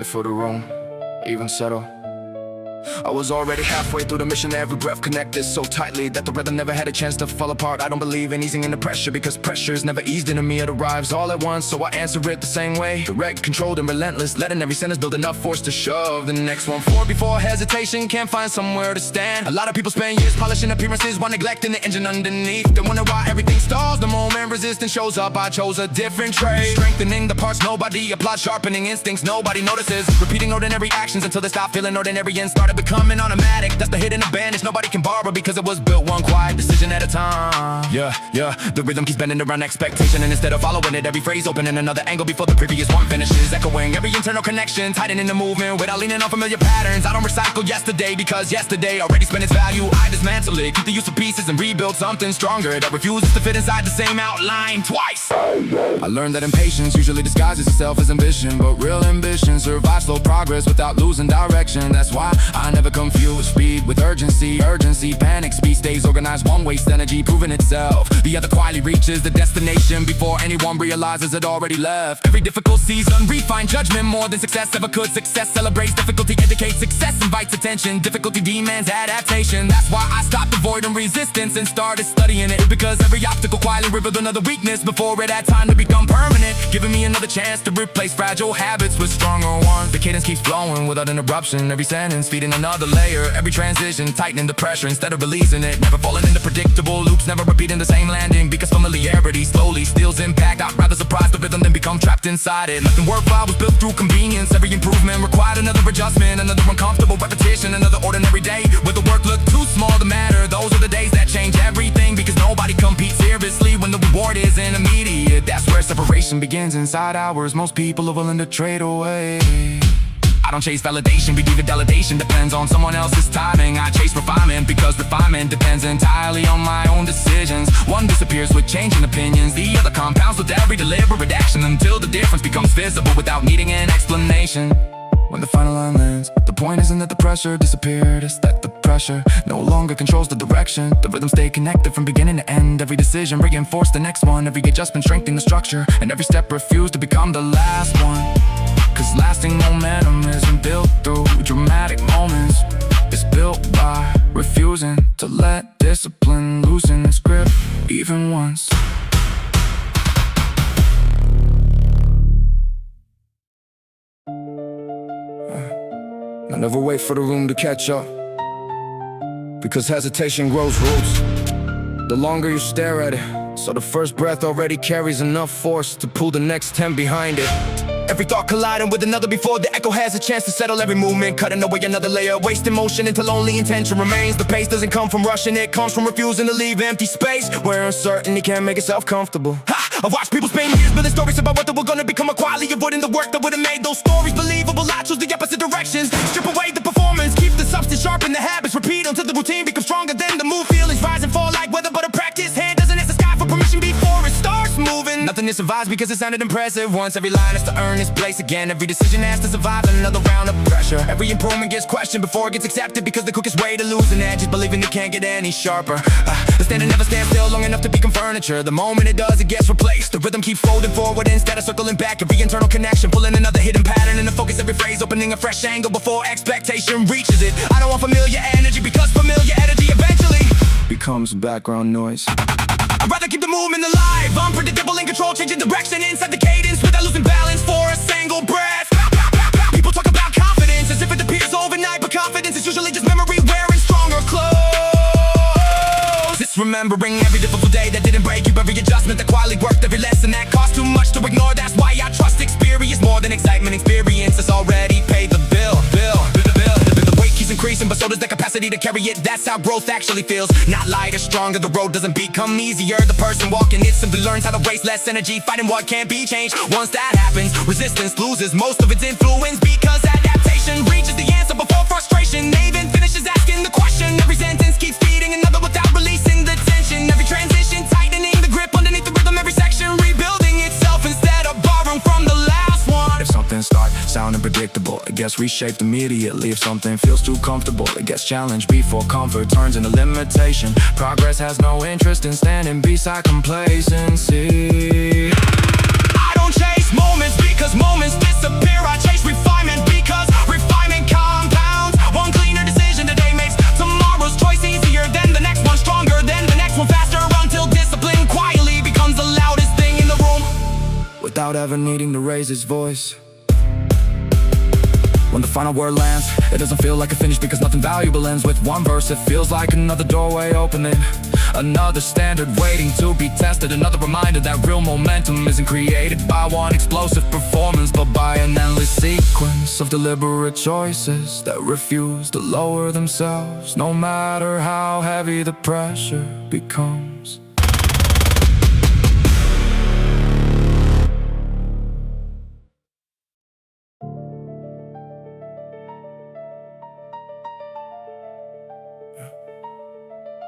wait for the room, even settle. I was already halfway through the mission, every breath connected so tightly that the rhythm never had a chance to fall apart. I don't believe in easing into pressure, because pressure's never eased into me. It arrives all at once, so I answer it the same way. Direct, controlled, and relentless, letting every sentence build enough force to shove the next one forward before hesitation can't find somewhere to stand. A lot of people spend years polishing appearances while neglecting the engine underneath. They wonder why everything stalls the moment resistance shows up. I chose a different trade, strengthening the parts nobody applies, sharpening instincts nobody notices, repeating ordinary actions until they stop feeling ordinary and started becoming automatic. That's the hidden advantage nobody can borrow, because it was built one quiet decision at a time. Yeah, the rhythm keeps bending around expectation, and instead of following it, every phrase opening another angle before the previous one finishes, echoing every internal connection, tightening the movement without leaning on familiar patterns. I don't recycle yesterday, because yesterday already spent its value. I dismantle it, keep the use of pieces, and rebuild something stronger that refuses to fit inside the same outline twice. I learned that impatience usually disguises itself as ambition, but real ambition survives slow progress without losing direction. That's why I never confuse speed with urgency. Panic speed stays organized, one waste energy proving itself. The other quietly reaches the destination before anyone realizes it already left. Every difficult season refine judgment more than success ever could. Success celebrates difficulty, educates success, invites attention. Difficulty demands adaptation. That's why I stopped avoiding resistance and started studying it, because every obstacle quietly revealed another weakness before it had time to become permanent, giving me another chance to replace fragile habits with stronger ones. The cadence keeps flowing without interruption, every sentence feeding another layer, every transition tightening the pressure instead of releasing it, never falling into predictable loops, never repeating the same landing, because familiarity slowly steals impact. I'd rather surprise the rhythm than become trapped inside it. Nothing worthwhile was built through convenience. Every improvement required another adjustment, another uncomfortable repetition, another ordinary day where the work looked too small to matter. Those are the days that change everything, because nobody competes seriously when the reward isn't immediate. That's where separation begins inside hours most people are willing to trade away. I don't chase validation, believe the delegation depends on someone else's timing. I chase refinement, because refinement depends entirely on my own decisions. One disappears with changing opinions, the other compounds with every deliberate action, until the difference becomes visible without needing an explanation. When the final line lands, the point isn't that the pressure disappeared, it's that the pressure no longer controls the direction. The rhythm stayed connected from beginning to end. Every decision reinforced the next one, every adjustment strengthened the structure, and every step refused to become the last one. Cause lasting momentum isn't built through dramatic moments, it's built by refusing to let discipline loosen its grip even once. I never wait for the room to catch up, because hesitation grows roots the longer you stare at it. So the first breath already carries enough force to pull the next 10 behind it. Every thought colliding with another before the echo has a chance to settle. Every movement cutting away another layer, wasting motion until only intention remains. The pace doesn't come from rushing, it comes from refusing to leave empty space where uncertainty can't make itself comfortable. I've watched people spend years building stories about what they were gonna become, quietly avoiding the work that would've made those stories believable. I chose the opposite directions, strip away the performance, keep the substance sharp in the habits, repeat until the routine becomes stronger than the move. Feelings rise and fall like weather, but a practice hand doesn't ask the sky for permission before it starts moving. Nothing is survives because it sounded impressive once. Every line has to earn its place again, every decision has to survive another round of pressure. Every improvement gets questioned before it gets accepted, because the quickest way to lose an edge is believing it can't get any sharper. The standard never stands still long enough to become furniture. The moment it does, it gets replaced. The rhythm keeps folding forward instead of circling back. Every internal connection pulling another hidden pattern in the focus, every phrase opening a fresh angle before expectation reaches it. I don't want familiar energy, because familiar energy eventually becomes background noise. I'd rather keep the movement alive, unpredictable in control, changing direction inside the cadence without losing balance for a single breath. People talk about confidence as if it appears overnight, but confidence is usually just memory wearing stronger clothes. It's remembering every difficult day that didn't break you, every adjustment that quietly worked, every lesson that cost too much to ignore. That's why I trust experience more than excitement. Experience has already paid the bill. The weight keeps increasing, but so does the capacity to carry it. That's how growth actually feels. Not lighter, stronger, the road doesn't become easier. The person walking it simply learns how to waste less energy fighting what can't be changed. Once that happens, resistance loses most of its influence, because adaptation reaches the answer before frustration even finishes asking the question. Every sentence keeps feeding another without releasing the tension. Every transition tightening the grip underneath the rhythm, every section rebuilding itself instead of borrowing from the last one. If something starts sounding predictable, it gets reshaped immediately. If something feels too comfortable, it gets challenged before comfort turns into limitation. Progress has no interest in standing beside complacency. I don't chase moments because moments disappear. I chase refinement without ever needing to raise his voice. When the final word lands, it doesn't feel like a finish because nothing valuable ends with one verse. It feels like another doorway opening, another standard waiting to be tested, another reminder that real momentum isn't created by one explosive performance, but by an endless sequence of deliberate choices that refuse to lower themselves, no matter how heavy the pressure becomes.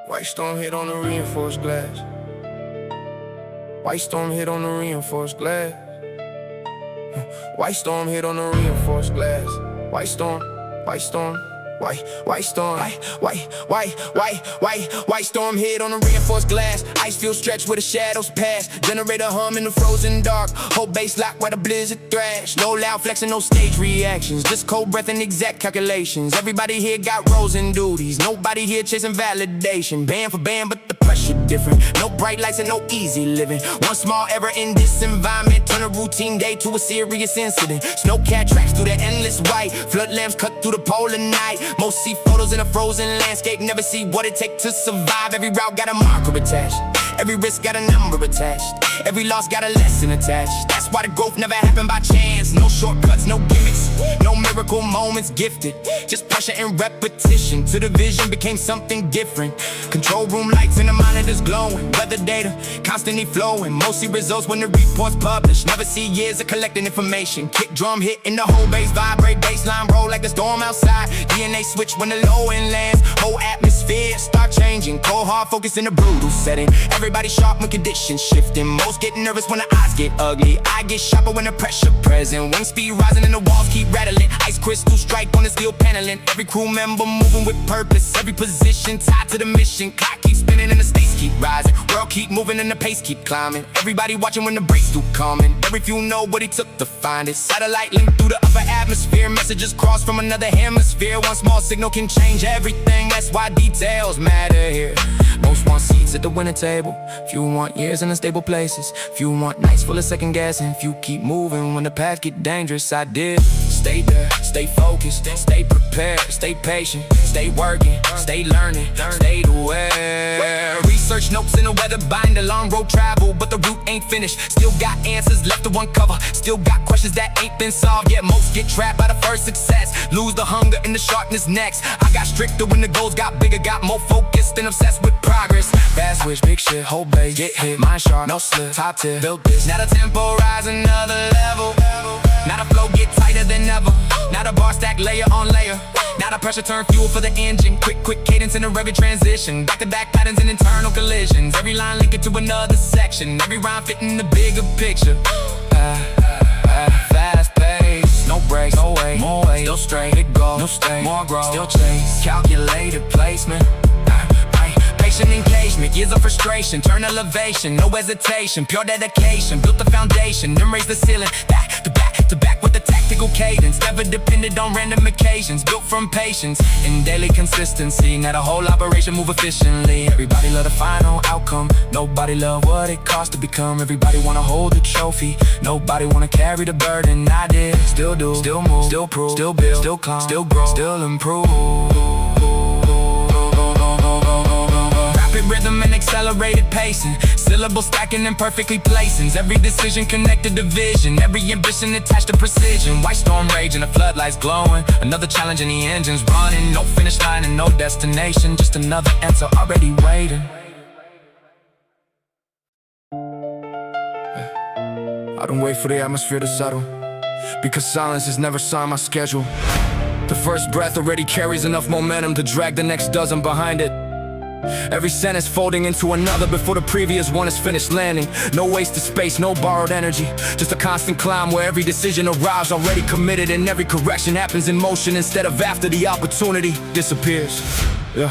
White storm hit on the reinforced glass. White storm hit on the reinforced glass. White storm hit on the reinforced glass. White storm, white storm, white storm, white storm hit on the reinforced glass. Ice field stretched where the shadows pass. Generator hum in the frozen dark. Whole base locked while the blizzard thrash. No loud flexing, no stage reactions, just cold breath and exact calculations. Everybody here got roles and duties. Nobody here chasing validation. Band for band, but the pressure different. No bright lights and no easy living. One small error in this environment turn a routine day to a serious incident. Snowcat tracks through the endless white. Flood lamps cut through the polar night. Most see photos in a frozen landscape, never see what it takes to survive. Every route got a marker attached, every risk got a number attached, every loss got a lesson attached. That's why the growth never happened by chance. No shortcuts, no gimmicks, no miracle moments gifted, just pressure and repetition till the vision became something different. Control room lights and the monitors glowing, weather data constantly flowing. Most see results when the reports published, never see years of collecting information. Kick drum hit and the whole bass vibrate, baseline roll like the storm outside. DNA switch when the low end lands, whole atmosphere start changing. Cold hard focus in a brutal setting. Everybody sharp when conditions shifting. Most get nervous when the eyes get ugly. I get sharper when the pressure present. Wind speed rising and the walls keep rattling. Ice crystal strike on the steel paneling. Every crew member moving with purpose. Every position tied to the mission. Clock keeps spinning and the stakes keep rising. World keep moving and the pace keep climbing. Everybody watching when the breaks do coming. Very few know what he took to find it. Satellite link through the upper atmosphere. Messages cross from another hemisphere. One small signal can change everything. That's why details matter here. Most want seats at the winner table. Few want years in unstable places. Few want nights full of second guessing. Few keep moving when the path get dangerous. I did stay there, stay focused, stay prepared, stay patient, stay working, stay learning, stay aware. Research notes in a weather binder. Long road travel, but the route ain't finished. Still got answers left to uncover. Still got questions that ain't been solved yet. Most get trapped by the first success, lose the hunger and the sharpness next. I got stricter when the goals got bigger. Got more focused and obsessed with progress. Fast switch, big shit, whole base, get hit, mind sharp, no slip, top tier, built this. Now the tempo rise another level. Now the flow get tighter than ever. Now the bar stack layer on layer. Now the pressure turn fuel for the engine. Quick cadence in a rugged transition. Back-to-back patterns and internal collisions. Every line linked to another section. Every rhyme fitting the bigger picture. Fast pace, no brakes, no way, more way, still straight, big goal, no stay, more growth, still chase, calculated placement. Patient engagement, years of frustration, turn elevation, no hesitation, pure dedication, built the foundation, then raise the ceiling, back to back with the tactical cadence, never depended on random occasions, built from patience and daily consistency. Now the whole operation move efficiently. Everybody love the final outcome, nobody love what it costs to become. Everybody wanna hold the trophy, nobody wanna carry the burden. I did, still do, still move, still prove, still build, still climb, still grow, still improve. Rhythm and accelerated pacing, syllables stacking and perfectly placing. Every decision connected to vision, every ambition attached to precision. White storm raging, the floodlights glowing. Another challenge and the engines running. No finish line and no destination, just another answer already waiting. I don't wait for the atmosphere to settle, because silence is never signed my schedule. The first breath already carries enough momentum to drag the next dozen behind it. Every sentence folding into another before the previous one is finished landing. No wasted space, no borrowed energy, just a constant climb where every decision arrives already committed, and every correction happens in motion instead of after the opportunity disappears.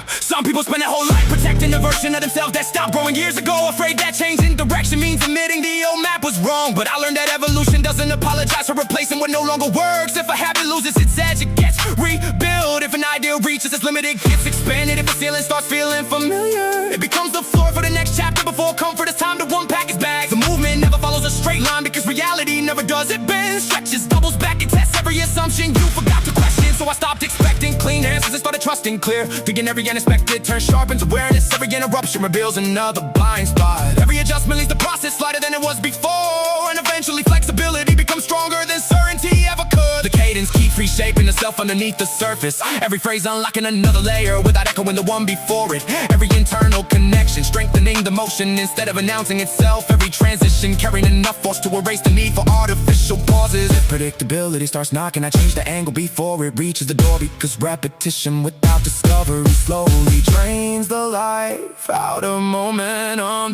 Some people spend their whole life protecting the version of themselves that stopped growing years ago, afraid that changing direction means admitting the old map was wrong. But I learned that evolution doesn't apologize for replacing what no longer works. If a habit loses its edge, it gets rebuilt. If an ideal reaches its limit, it gets expanded. If a ceiling starts feeling familiar, it becomes the floor for the next chapter. Before comfort, it's time to unpack its bags. The movement never follows a straight line, because reality never does it bend. Stretches, doubles back, and tests every assumption you forgot to question. So I stopped expecting clean answers and started trusting clear. Thinking every unexpected turn sharpens awareness. Every interruption reveals another blind spot. Every adjustment leaves the process lighter than it was before. And eventually flexibility becomes stronger than certainty ever could. The cadence keeps reshaping itself underneath the surface. Every phrase unlocking another layer without echoing the one before it. Every internal connection strengthening the motion instead of announcing itself. Every transition carrying enough force to erase the need for artificial pauses. If predictability starts knocking, I change the angle before it reaches the door. Because repetition without discovery slowly drains the life out of momentum.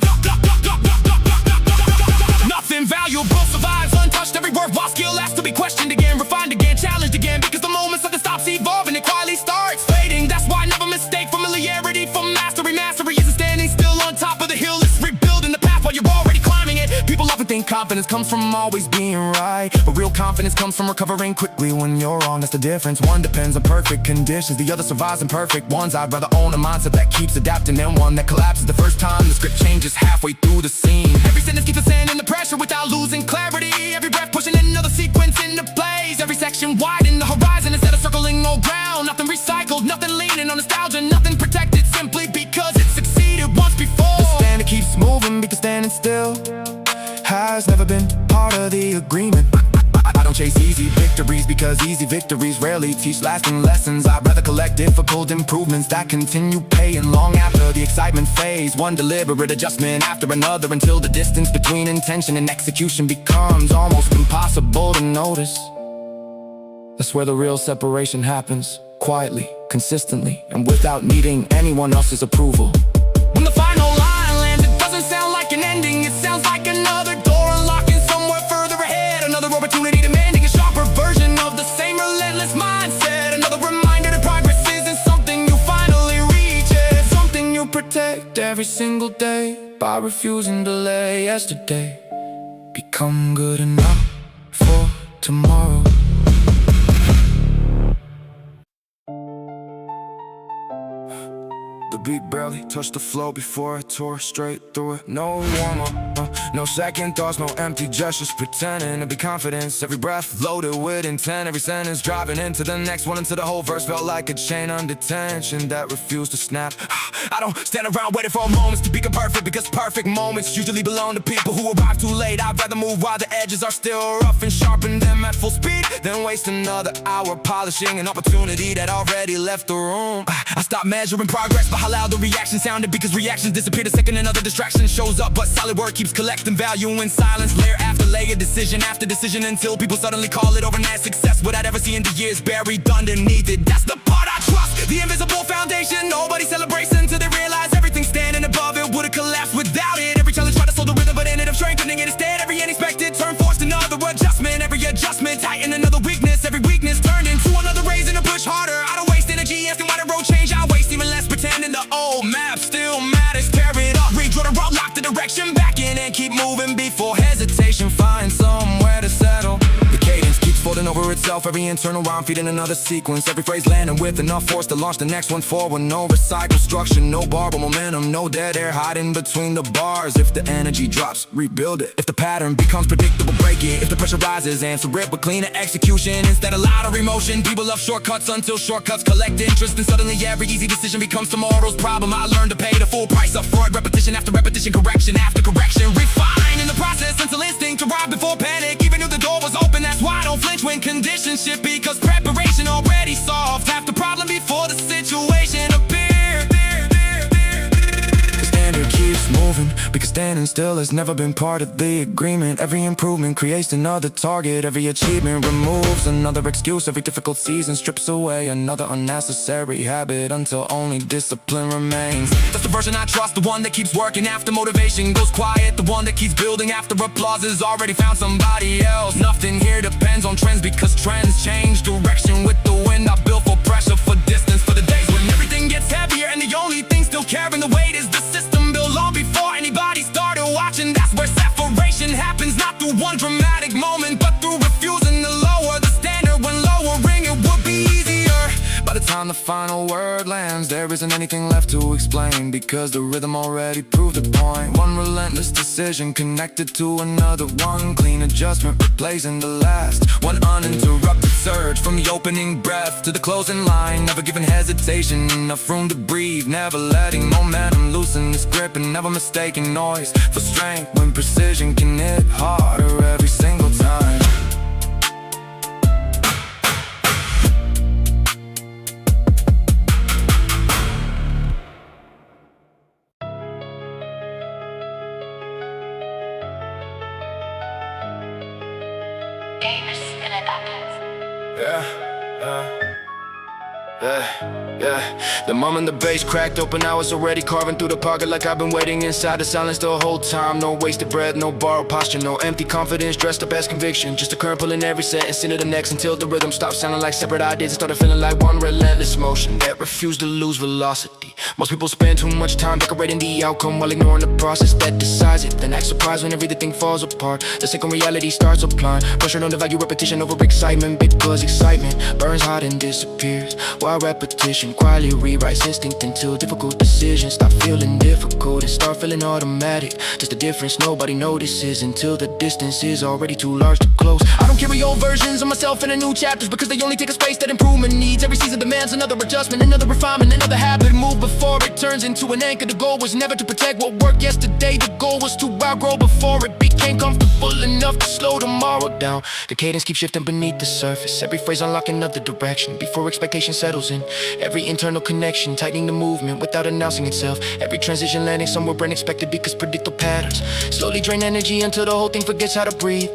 Nothing valuable survives untouched. Every worthwhile skill has to be questioned again, refined again, challenged again. Because the moment something stops evolving, it quietly starts fading. That's why I never mistake familiarity for mastery. Mastery isn't standing still on top of the hill, it's rebuilding the path while you're already climbing it. People often think confidence comes from always being right, but real confidence comes from recovering quickly when you're wrong. That's the difference. One depends on perfect conditions, the other survives imperfect ones. I'd rather own a mindset that keeps adapting than one that collapses the first time the script changes halfway through the scene. Every sentence keeps us in the pressure without losing clarity. Every breath pushing another sequence into place. Every section widen the horizon instead of circling old ground. Nothing recycled, nothing leaning on nostalgia, nothing protected simply because it succeeded once before. The standard keeps moving because standing still has never been part of the agreement. I don't chase easy victories because easy victories rarely teach lasting lessons. I'd rather collect difficult improvements that continue paying long after the excitement fades. One deliberate adjustment after another until the distance between intention and execution becomes almost impossible to notice. That's where the real separation happens, quietly, consistently, and without needing anyone else's approval. When the final line lands, it doesn't sound like an ending, it sounds like another door unlocking somewhere further ahead. Another opportunity demanding a sharper version of the same relentless mindset. Another reminder that progress isn't something you finally reach, it's something you protect every single day by refusing to let yesterday become good enough for tomorrow. The beat barely touched the flow before I tore straight through it. No warm-up, no second thoughts, no empty gestures pretending to be confidence. Every breath loaded with intent, every sentence driving into the next one until the whole verse felt like a chain under tension that refused to snap. I don't stand around waiting for moments to become perfect, because perfect moments usually belong to people who arrive too late. I'd rather move while the edges are still rough and sharpen them at full speed than waste another hour polishing an opportunity that already left the room. I stopped measuring progress by how loud the reaction sounded, because reactions disappear the second another distraction shows up. But solid work keeps collecting value in silence, layer after layer, decision after decision, until people suddenly call it overnight success without ever seeing the years buried underneath it. That's the part I trust, the invisible foundation nobody celebrates until they realize everything standing above it would've collapsed without it. Every challenge tried to slow the rhythm but ended up strengthening it instead. Every unexpected turn forced another adjustment. Every adjustment tightened another weakness. Every weakness turned into another raising to push harder. I don't waste energy asking why the road changed, I waste even less pretending the old map still matters. Tear it up, redraw the route, lock the direction back in, and keep moving before hesitation finds somewhere to settle. The cadence keeps folding over itself, every internal rhyme feeding another sequence. Every phrase landing with enough force to launch the next one forward. No recycled structure, no borrowed momentum, no dead air hiding between the bars. If the energy drops, rebuild it. If the pattern becomes predictable, break it. If the pressure rises, answer it with cleaner execution instead of louder emotion. People love shortcuts until shortcuts collect interest, and suddenly every easy decision becomes tomorrow's problem. I learned to pay the full price up front, repetition after repetition, correction after correction, refine in the process until instinct arrived before panic. Even if the door was open, that's why I don't flinch when conditions shift, because preparation already solved half the problem before the situation appeared. The standard keeps moving because standing still has never been part of the agreement. Every improvement creates another target, every achievement removes another excuse. Every difficult season strips away another unnecessary habit until only discipline remains. That's the version I trust, the one that keeps working after motivation goes quiet, the one that keeps building after applause has already found somebody else. Nothing here depends on trends because trends change direction with the wind. I built for pressure, for distance, for the days when everything gets heavier and the only thing still carrying the weight is the system built long before anybody started watching. That's where separation happens, not through one dramatic moment, but through refusing to lower the standard when lowering it would be easier. By the time time the final word lands, there isn't anything left to explain, because the rhythm already proved the point. One relentless decision connected to another, one clean adjustment replacing the last. One uninterrupted surge from the opening breath to the closing line, never giving hesitation enough room to breathe, never letting momentum loosen its grip, and never mistaking noise for strength when precision can hit harder every single time. The moment the bass cracked open, I was already carving through the pocket like I've been waiting inside the silence the whole time. No wasted breath, no borrowed posture, no empty confidence dressed up as conviction. Just a current pulling every sentence into the next until the rhythm stopped sounding like separate ideas and started feeling like one relentless motion that refused to lose velocity. Most people spend too much time decorating the outcome while ignoring the process that decides it, then act surprised when everything falls apart. The second reality starts applying pressure on the value repetition over excitement, because excitement burns hot and disappears, while repetition quietly rewrites instinct into difficult decisions. Stop feeling difficult and start feeling automatic. Just the difference nobody notices until the distance is already too large to close. I don't carry old versions of myself in the new chapters, because they only take a space that improvement needs. Every season demands another adjustment, another refinement, another habit. Move before it turns into an anchor. The goal was never to protect what worked yesterday. The goal was to outgrow before it became comfortable enough to slow tomorrow down. The cadence keeps shifting beneath the surface, every phrase unlocking another direction before expectation settles in. Every internal connection tightening the movement without announcing itself. Every transition landing somewhere unexpected, because predictable patterns slowly drain energy until the whole thing forgets how to breathe.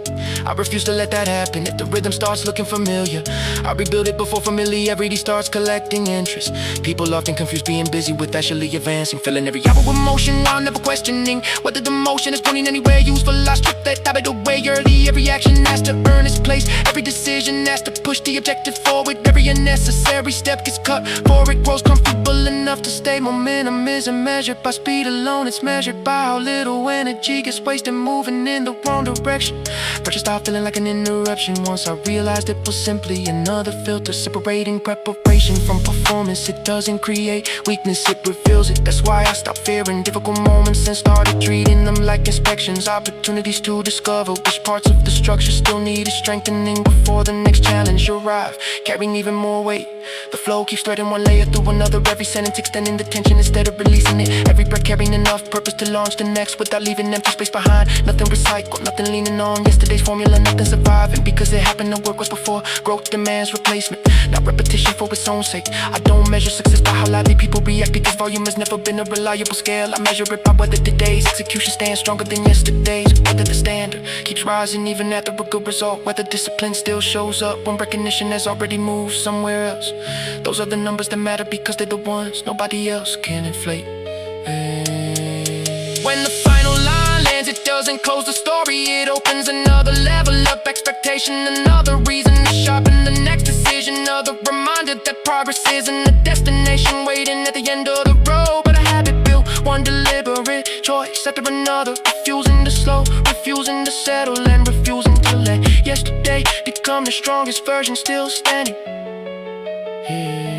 I refuse to let that happen. If the rhythm starts looking familiar, I rebuild it before familiarity starts collecting interest. People often confuse being busy with actually advancing, filling every hour with motion while never questioning whether the motion is pointing anywhere useful. I strip that habit away early. Every action has to earn its place, every decision has to push the objective forward. Every unnecessary step gets cut before it grows comfortable enough to stay. Momentum isn't measured by speed alone, it's measured by how little energy gets wasted moving in the wrong direction. Pressure stopped feeling like an interruption once I realized it was simply another filter separating preparation from performance. It doesn't create weakness, it reveals it. That's why I stopped fearing difficult moments and started treating them like inspections, opportunities to discover which parts of the structure still needed strengthening before the next challenge arrive, carrying even more weight. The flow keeps threading one layer through another, every sentence extending the tension instead of releasing it. Every breath carrying enough purpose to launch the next without leaving empty space behind. Nothing recycled, nothing leaning on yesterday's formula, nothing surviving because it happened to work was before. Growth demands replacement, not repetition for its own sake. I don't measure success by how loudly people react, because volume has never been a reliable scale. I measure it by whether today's execution stands stronger than yesterday's, whether the standard keeps rising even after a good result, whether discipline still shows up when recognition has already moved somewhere else. Those are the numbers that matter, because they're the ones nobody else can inflate. When the final line lands, it doesn't close the story, it opens another level of expectation, another reason to sharpen the next decision, another reminder that progress isn't a destination waiting at the end of the road, but a habit built, one deliberate choice after another, refusing to slow, refusing to settle, and refusing to let yesterday become the strongest version still standing here.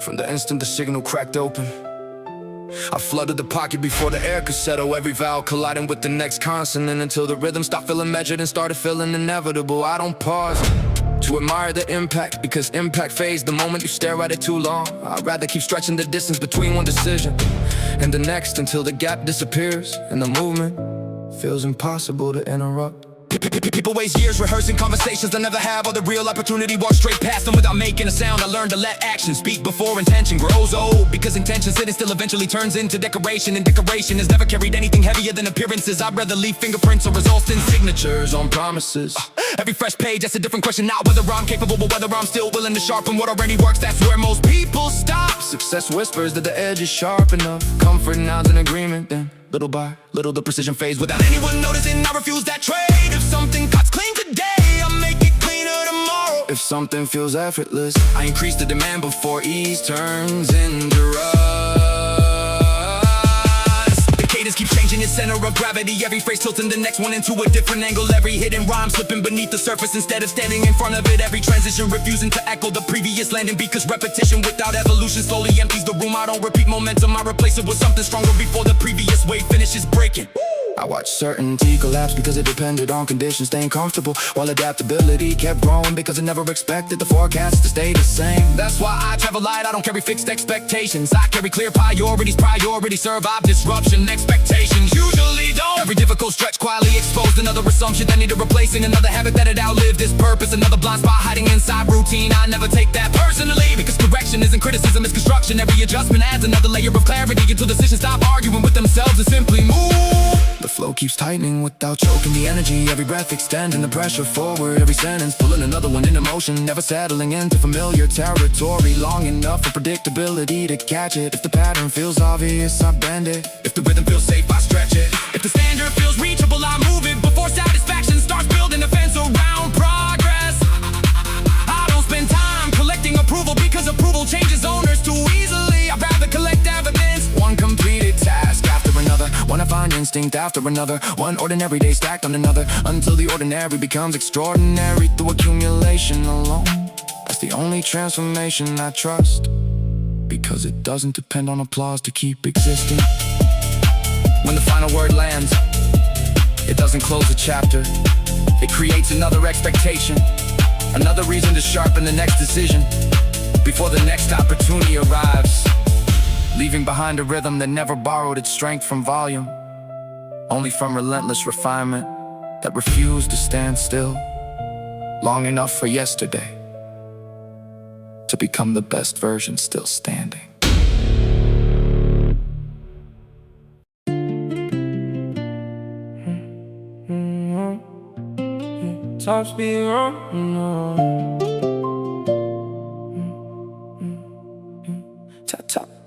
From the instant the signal cracked open, I flooded the pocket before the air could settle, every vowel colliding with the next consonant until the rhythm stopped feeling measured and started feeling inevitable. I don't pause to admire the impact, because impact fades the moment you stare at it too long. I'd rather keep stretching the distance between one decision and the next until the gap disappears and the movement feels impossible to interrupt. People waste years rehearsing conversations they never have, or the real opportunity walks straight past them without making a sound. I learned to let action speak before intention grows old, because intention sitting still eventually turns into decoration, and decoration has never carried anything heavier than appearances. I'd rather leave fingerprints or results than signatures on promises. Every fresh page, that's a different question, not whether I'm capable, but whether I'm still willing to sharpen what already works. That's where most people stop. Success whispers that the edge is sharp enough, comfort nods in agreement, then little by little the precision fades without anyone noticing. I refuse that trade. If something cuts clean today, I'll make it cleaner tomorrow. If something feels effortless. I increase the demand before ease turns into rust. The cadence keeps changing its center of gravity. Every phrase tilting the next one into a different angle. Every hidden rhyme slipping beneath the surface instead of standing in front of it. Every transition refusing to echo the previous landing, because repetition without evolution slowly empties the room. I don't repeat momentum, I replace it with something stronger before the previous wave finishes breaking. I watched certainty collapse because it depended on conditions staying comfortable, while adaptability kept growing because it never expected the forecast to stay the same. That's why I travel light, I don't carry fixed expectations. I carry clear priorities, priorities survive disruption. Expectations usually don't. Every difficult stretch quietly exposed another assumption that needed replacing, another habit that had outlived its purpose, another blind spot hiding inside routine. I never take that personally, because correction isn't criticism, it's construction. Every adjustment adds another layer of clarity until decisions stop arguing with themselves and simply move. The flow keeps tightening without choking the energy. Every breath extending the pressure forward. Every sentence pulling another one into motion. Never settling into familiar territory long enough for predictability to catch it. If the pattern feels obvious, I bend it. If the rhythm feels safe, I stretch it. If the standard feels reachable, I move it before satisfaction starts building a fence around progress. I don't spend time collecting approval, because approval changes owners too easily. I'd rather collect evidence. One completed task after another, one I find instinct after another, one ordinary day stacked on another, until the ordinary becomes extraordinary through accumulation alone. That's the only transformation I trust, because it doesn't depend on applause to keep existing. When the final word lands, it doesn't close a chapter. It creates another expectation, another reason to sharpen the next decision before the next opportunity arrives, leaving behind a rhythm that never borrowed its strength from volume, only from relentless refinement that refused to stand still long enough for yesterday to become the best version still standing. Top speed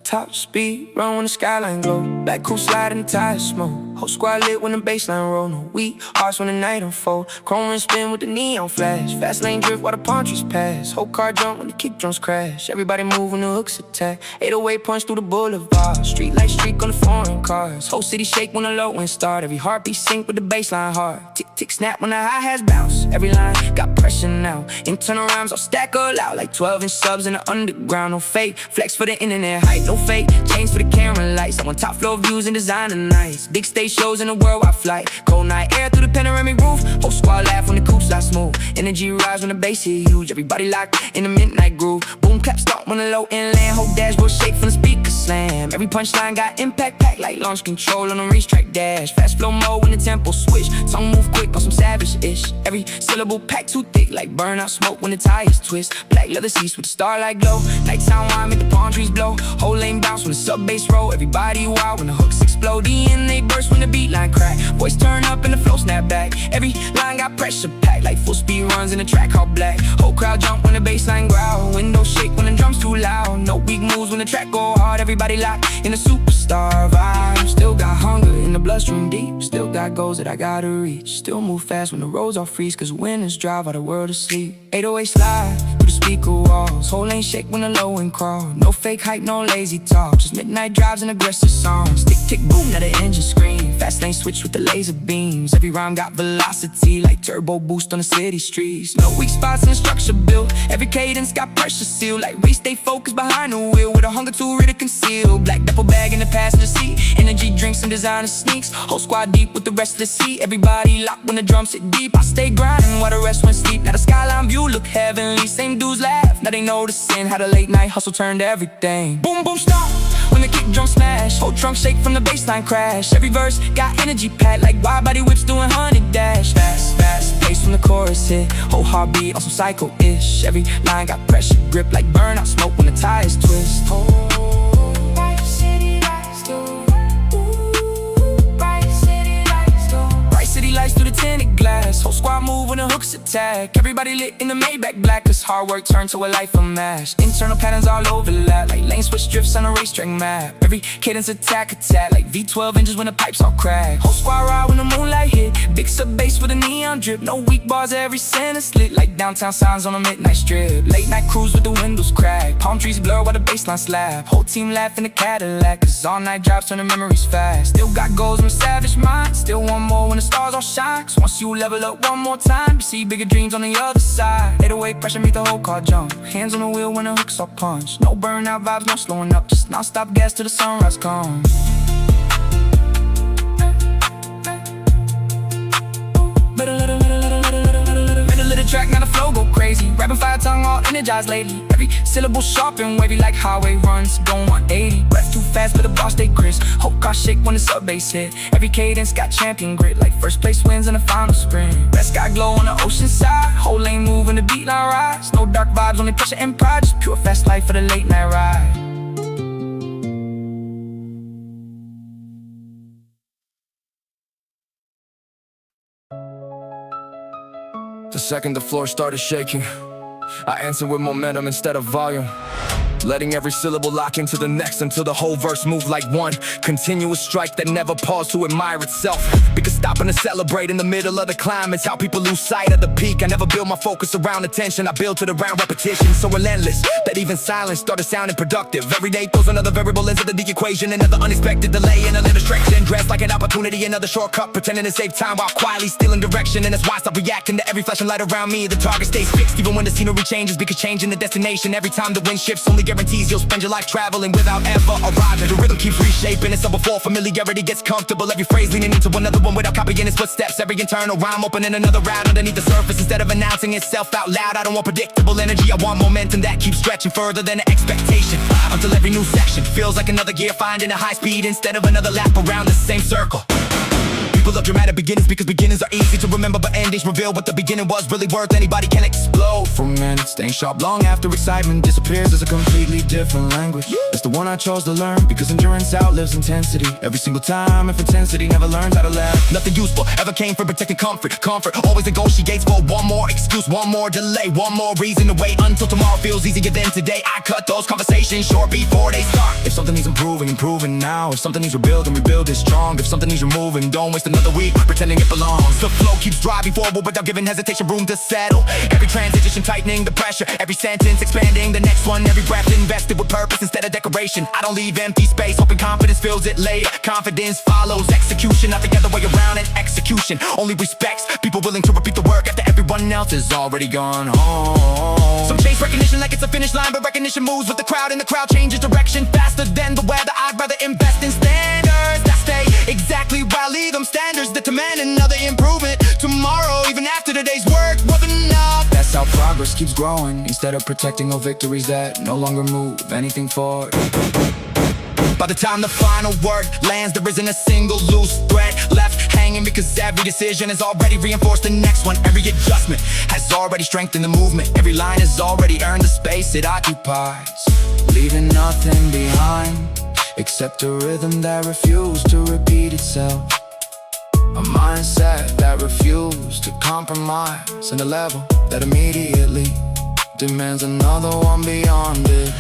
Top speed, run when the skyline glow. Black cool sliding tires smoke. Whole squad lit when the baseline roll. No weak hearts when the night unfold. Chrome rim spin with the neon flash. Fast lane drift while the palm trees pass. Whole car jump when the kick drums crash. Everybody move when the hooks attack. 808 punch through the boulevard. Street light streak on the foreign cars. Whole city shake when the low end start. Every heartbeat sync with the baseline hard. Tick tick snap when the hi-hats bounce. Every line got pressure now. Internal rhymes all stack all out like 12-inch subs in the underground. No fake flex for the internet hype. No fake chains for the camera lights. I want top floor views and designer nights. Big stage shows in a worldwide flight. Cold night air through the panoramic roof. Whole squad laugh when the coops lie smooth. Energy rise when the bass hit huge. Everybody locked in the midnight groove. Boom clap start when the low end land. Whole dashboard shake from the speaker slam. Every punchline got impact pack like launch control on a racetrack dash. Fast flow mode when the tempo switch. Tongue move quick on some savage-ish. Every syllable packed too thick like burnout smoke when the tires twist. Black leather seats with the starlight glow. Nighttime wine make the palm trees blow. Whole lane bounce when the sub bass roll. Everybody wild when the hooks explode. DNA burst when the beat line crack. Voice turn up and the flow snap back. Every line got pressure packed like full speed runs in the track all black. Whole crowd jump when the bass line growl. Windows shake when the drums too loud. No weak moves when the track go hard. Everybody locked in a superstar vibe. Still got hunger in the bloodstream deep. Still got goals that I gotta reach. Still move fast when the roads all freeze, cause winners drive all the world to sleep. 808 slide through the speaker walls. Whole lane shake when the low end crawl. No fake hype, no lazy talk. Just midnight drives and aggressive songs. Tick tick boom, now the engine scream. Fast lane switch with the laser beams. Every rhyme got velocity like turbo boost on the city streets. No weak spots in the structure built. Every cadence got pressure sealed. Like race stay focused behind the wheel with a hunger too ready to conceal. Black duffel bag in the passenger seat. Energy drinks and designer sneaks. Whole squad deep with the rest of the seat. Everybody locked when the drums hit deep. I stay grinding while the rest went sleep. Now the skyline view look heavenly. Same dudes laugh, now they noticing how the late night hustle turned everything. Boom boom stop when the kick drum smash. Whole trunk shake from the baseline crash. Every verse got energy packed like wide body whips doing 100 dash. Fast pace from the chorus hit. Whole heartbeat on some psycho-ish. Every line got pressure grip like burnout smoke when the tires twist. Bright city lights through. Bright city lights through. Bright city lights through the tinted glass. fast. Whole squad move when the hooks attack. Everybody lit in the Maybach black, cause hard work turned to a life unmatched. Internal patterns all overlap, like lane switch drifts on a racetrack map. Every cadence attack, like V12 engines when the pipes all crack. Whole squad ride when the moonlight hit. Big sub bass with a neon drip. No weak bars, every sentence lit like downtown signs on a midnight strip. Late night cruise with the windows cracked. Palm trees blur while the baseline slap. Whole team laugh in the Cadillac, cause all night drives turn the memories fast. Still got goals from savage mind. Still want more when the stars all shine. Cause once you level up one more time, you see bigger dreams on the other side. 808 pressure meet the whole car jump. Hands on the wheel when the hooks all punch. No burnout vibes, no slowing up. Just non-stop gas till the sunrise comes. Track, now the flow go crazy. Rapping fire tongue all energized lately. Every syllable sharp and wavy like highway runs. Going 180, breath too fast but the boss stay crisp. Whole car shake when the sub bass hit. Every cadence got champion grit, like first place wins in the final sprint. Best sky glow on the ocean side. Whole lane move when the beat line rise. No dark vibes, only pressure and pride. Just pure fast life for the late night ride. The second the floor started shaking, I answered with momentum instead of volume. Letting every syllable lock into the next until the whole verse moved like one continuous strike that never paused to admire itself. Because stopping to celebrate in the middle of the climb is how people lose sight of the peak. I never build my focus around attention, I build to the round repetition. So relentless that even silence started sounding productive. Every day throws another variable into the equation. Another unexpected delay and a distraction. Dressed like an opportunity, another shortcut, pretending to save time while quietly stealing direction. And that's why I stop reacting to every flashing light around me. The target stays fixed even when the scenery changes, because changing the destination every time the wind shifts only guarantees you'll spend your life traveling without ever arriving. The rhythm keeps reshaping, it's up before familiarity gets comfortable. Every phrase leaning into another one without copying its footsteps. Every internal rhyme opening another route underneath the surface instead of announcing itself out loud. I don't want predictable energy, I want momentum that keeps stretching further than an expectation, until every new section feels like another gear finding a high speed instead of another lap around the same circle. People love dramatic beginnings because beginnings are easy to remember, but endings reveal what the beginning was really worth. Anybody can explode for minutes, staying sharp long after excitement disappears as a completely different language. It's the one I chose to learn because endurance outlives intensity. Every single time, if intensity never learns how to laugh. Nothing useful ever came from protecting comfort. Comfort always negotiates for one more excuse, one more delay, one more reason to wait until tomorrow feels easier than today. I cut those conversations short before they start. If something needs improving, improving now. If something needs rebuilding, rebuild it strong. If something needs removing, don't waste another week pretending it belongs. The flow keeps driving forward without giving hesitation room to settle. Every transition tightening the pressure, every sentence expanding the next one. Every breath invested with purpose instead of decoration. I don't leave empty space, hoping confidence fills it later. Confidence follows execution, not the other way around. And execution only respects people willing to repeat the work after everyone else has already gone home. Some chase recognition like it's a finish line, but recognition moves with the crowd, and the crowd changes direction faster than the weather. I'd rather invest in standards that stay exactly while leave them standards that demand another improvement tomorrow, even after today's work wasn't enough. That's how progress keeps growing, instead of protecting all victories that no longer move anything forward. By the time the final word lands, there isn't a single loose thread left hanging, because every decision has already reinforced the next one. Every adjustment has already strengthened the movement. Every line has already earned the space it occupies, leaving nothing behind except a rhythm that refused to repeat itself. A mindset that refused to compromise, and a level that immediately demands another one beyond it.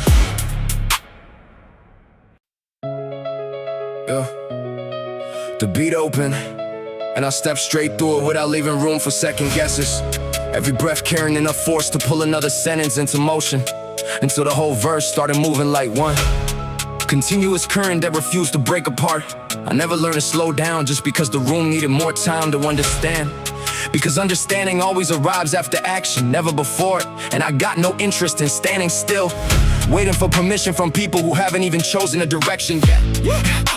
The beat open, and I step straight through it without leaving room for second guesses. Every breath carrying enough force to pull another sentence into motion, until the whole verse started moving like one continuous current that refused to break apart. I never learned to slow down just because the room needed more time to understand. Because understanding always arrives after action, never before it. And I got no interest in standing still, waiting for permission from people who haven't even chosen a direction yet.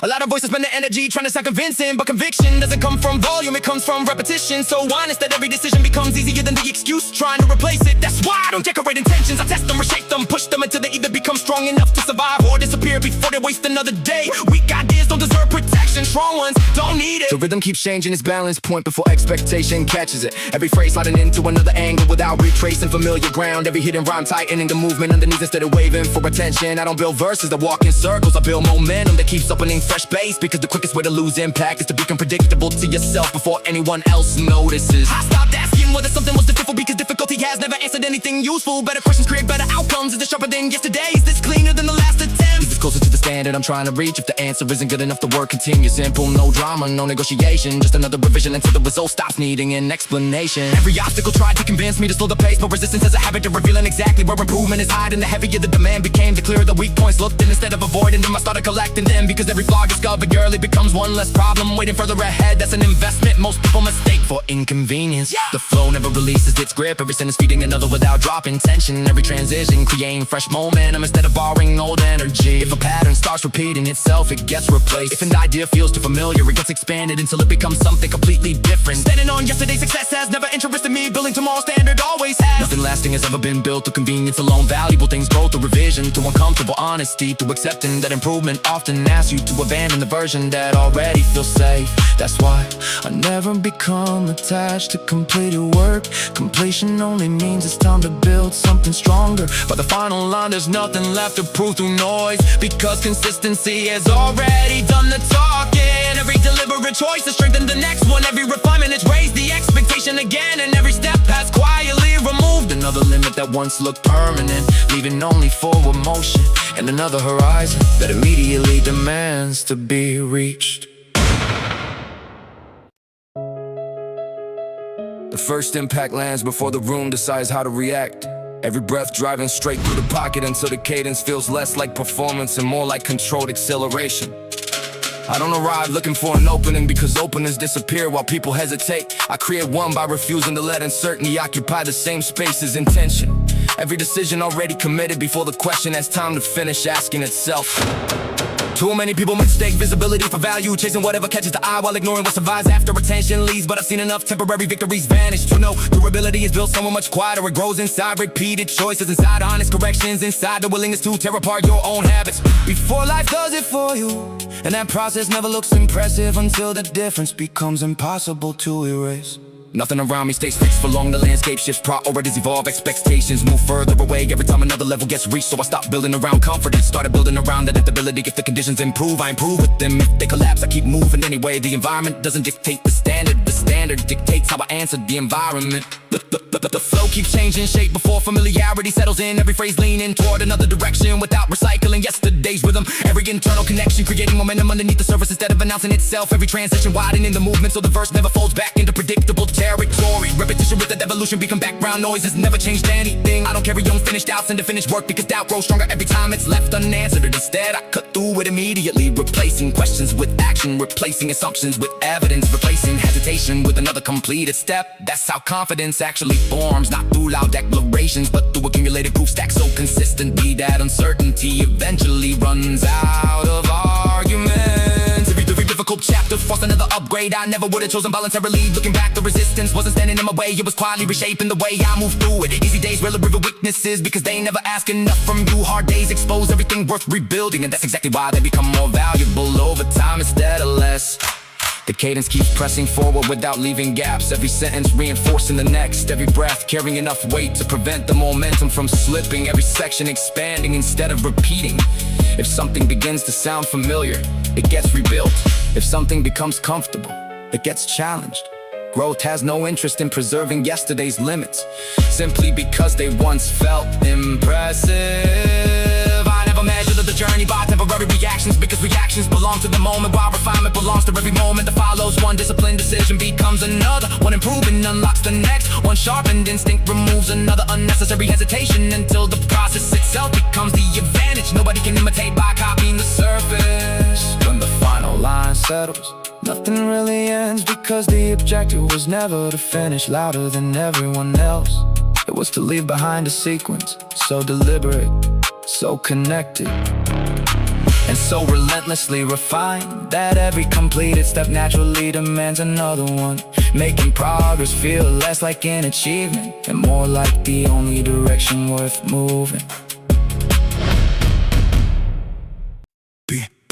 A lot of voices spend their energy trying to sound convincing, but conviction doesn't come from volume, it comes from repetition. So honest that every decision becomes easier than the excuse trying to replace it. That's why I don't decorate intentions, I test them, reshape them, push them until they either become strong enough to survive or disappear before they waste another day. Weak ideas don't deserve protection. direction. Strong ones don't need it. The rhythm keeps changing its balance point before expectation catches it. Every phrase sliding into another angle without retracing familiar ground. Every hidden rhyme tightening the movement underneath instead of waving for attention. I don't build verses that walk in circles, I build momentum that keeps opening fresh space. Because the quickest way to lose impact is to become predictable to yourself before anyone else notices. I stopped asking whether something was difficult because difficulty has never answered anything useful. Better questions create better outcomes. Is this sharper than yesterday? Is this cleaner than the last attempt? Is this closer to the standard I'm trying to reach? If the answer isn't good enough, the work continues. Simple, no drama, no negotiation. Just another revision until the result stops needing an explanation. Every obstacle tried to convince me to slow the pace, but resistance has a habit of revealing exactly where improvement is hiding. The heavier the demand became, the clearer the weak points looked. And instead of avoiding them, I started collecting them. Because every flaw discovered early becomes one less problem waiting further ahead. That's an investment most people mistake for inconvenience. The flow never releases its grip. Every sentence feeding another without dropping tension. Every transition creating fresh momentum instead of borrowing old energy. If a pattern starts repeating itself, it gets replaced. If an idea feels too familiar, it gets expanded until it becomes something completely different. Standing on yesterday's success has never interested me. Building tomorrow's standard always has. Nothing lasting has ever been built through convenience alone. Valuable things grow through revision, through uncomfortable honesty, through accepting that improvement often asks you to abandon the version that already feels safe. That's why I never become attached to completed work. Completion only means it's time to build something stronger. By the final line, there's nothing left to prove through noise, because consistency has already done the talking. Every deliberate choice has strengthened the next one. Every refinement has raised the expectation again, and every step has quietly removed another limit that once looked permanent, leaving only forward motion and another horizon that immediately demands to be reached. The first impact lands before the room decides how to react. Every breath driving straight through the pocket until the cadence feels less like performance and more like controlled acceleration. I don't arrive looking for an opening, because openings disappear while people hesitate. I create one by refusing to let uncertainty occupy the same space as intention. Every decision already committed before the question has time to finish asking itself. Too many people mistake visibility for value, chasing whatever catches the eye while ignoring what survives after attention leaves. But I've seen enough temporary victories vanish to know durability is built somewhere much quieter. It grows inside repeated choices, inside honest corrections, inside the willingness to tear apart your own habits before life does it for you. And that process never looks impressive until the difference becomes impossible to erase. Nothing around me stays fixed for long, the landscape shifts, priorities evolve, expectations move further away every time another level gets reached. So I stopped building around comfort and started building around adaptability. If the conditions improve, I improve with them. If they collapse, I keep moving anyway. The environment doesn't dictate the standard dictates how I answer the environment. The flow keeps changing shape before familiarity settles in. Every phrase leaning toward another direction without recycling yesterday's rhythm. Every internal connection creating momentum underneath the surface instead of announcing itself. Every transition widening the movement so the verse never folds back into predictable territory. Repetition with that evolution become background noise. Has never changed anything. I don't carry unfinished doubts into finished work, because doubt grows stronger every time it's left unanswered. Instead I cut through it immediately, replacing questions with action, replacing assumptions with evidence, replacing hesitation with another completed step. That's how confidence actually forms, not through loud declarations, but through accumulated proof stacked so consistently that uncertainty eventually runs out of arguments. Every difficult chapter forced another upgrade. I never would have chosen voluntarily. Looking back, the resistance wasn't standing in my way. It was quietly reshaping the way I move through it. Easy days rarely reveal weaknesses, because they never ask enough from you. Hard days expose everything worth rebuilding, and that's exactly why they become more valuable over time instead of less. The cadence keeps pressing forward without leaving gaps. Every sentence reinforcing the next. Every breath carrying enough weight to prevent the momentum from slipping. Every section expanding instead of repeating. If something begins to sound familiar, it gets rebuilt. If something becomes comfortable, it gets challenged. Growth has no interest in preserving yesterday's limits, simply because they once felt impressive. I never measure the journey by temporary reactions, because reactions belong to the moment, while refinement belongs to every moment that follows. One disciplined decision becomes another. One improving unlocks the next. One sharpened instinct removes another unnecessary hesitation, until the process itself becomes the advantage. Nobody can imitate by copying the surface. When the final line settles, nothing really ends, because the objective was never to finish louder than everyone else. It was to leave behind a sequence so deliberate, so connected, and so relentlessly refined that every completed step naturally demands another one, making progress feel less like an achievement and more like the only direction worth moving. Be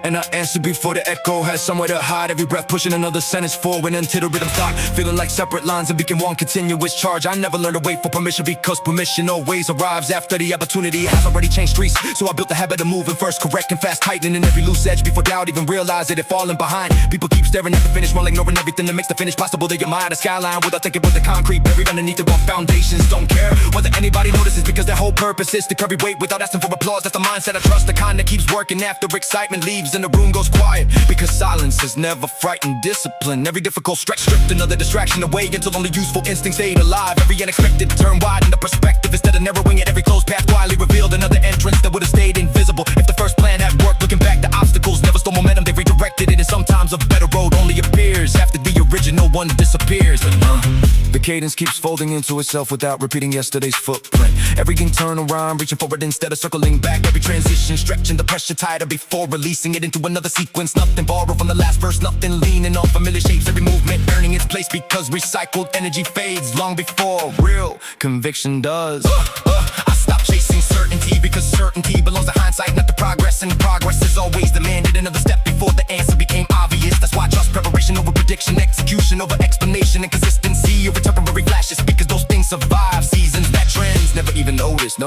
And I answer before the echo has somewhere to hide. Every breath pushing another sentence forward until the rhythm stop. Feeling like separate lines and became one continuous charge. I never learned to wait for permission because permission always arrives after the opportunity has already changed streets. So I built the habit of moving first, correct and fast, tightening every loose edge before doubt even realize it. If falling behind, people keep staring at the finish while ignoring everything that makes the finish possible. They admire the skyline without thinking about the concrete buried underneath the rough foundations. Don't care whether anybody notices because their whole purpose is to carry weight without asking for applause. That's the mindset I trust, the kind that keeps working after excitement leaves and the room goes quiet. Because silence has never frightened discipline. Every difficult stretch stripped another distraction away until only useful instincts stayed alive. Every unexpected turn widened the perspective instead of narrowing it. Every closed path quietly revealed another entrance that would have stayed invisible if the first plan had worked. Looking back, the obstacles never stole momentum, they redirected it. And sometimes a better road only appears after the original one disappears. The cadence keeps folding into itself without repeating yesterday's footprint. Everything turn around, reaching forward instead of circling back. Every transition stretching the pressure tighter before releasing it into another sequence. Nothing borrowed from the last verse, nothing leaning on familiar shapes. Every movement earning its place because recycled energy fades long before real conviction does. I stopped chasing certainty because certainty belongs to hindsight, not to progress. And progress is always demanded another step before the answer became obvious. That's why I trust preparation over prediction, execution over explanation, and consistency over temporary flashes. Because those things survive seasons that trends never even notice. The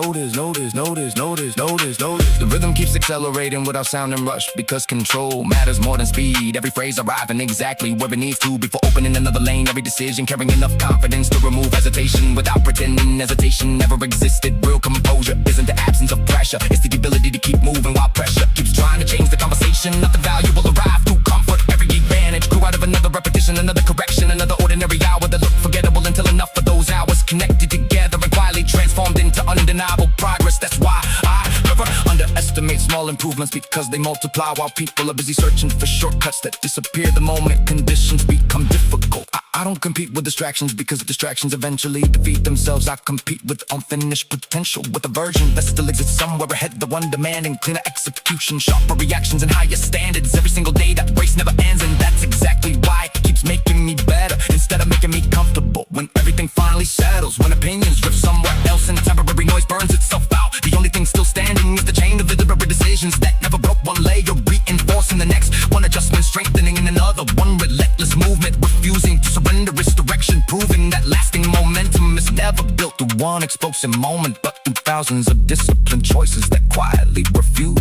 rhythm keeps accelerating without sounding rushed because control matters more than speed. Every phrase arriving exactly where it needs to before opening another lane. Every decision carrying enough confidence to remove hesitation without pretending hesitation never existed. Real composure isn't the absence of pressure, it's the ability to keep moving while pressure keeps trying to change the conversation. Nothing valuable arrive through comfort. Every advantage grew out of another repetition, another correction, another ordinary hour that looked forgettable until enough of those hours connected together and quietly transformed into undeniable progress. That's why I never underestimate small improvements because they multiply while people are busy searching for shortcuts that disappear the moment conditions become difficult. I don't compete with distractions because distractions eventually defeat themselves. I compete with unfinished potential, with a version that still exists somewhere ahead. The one demanding cleaner execution, sharper reactions, and higher standards. Every single day that race never ends, and that's exactly why it keeps making me better instead of making me comfortable. When everything finally settles, when opinions drift somewhere else and temporary noise burns itself out, the only thing still standing is the chain of deliberate decisions that never broke one layer, reinforcing the next one, adjustment strengthening in another one, relentless movement refusing to surrender its direction, proving that lasting momentum is never built through one explosive moment but through thousands of disciplined choices that quietly refuse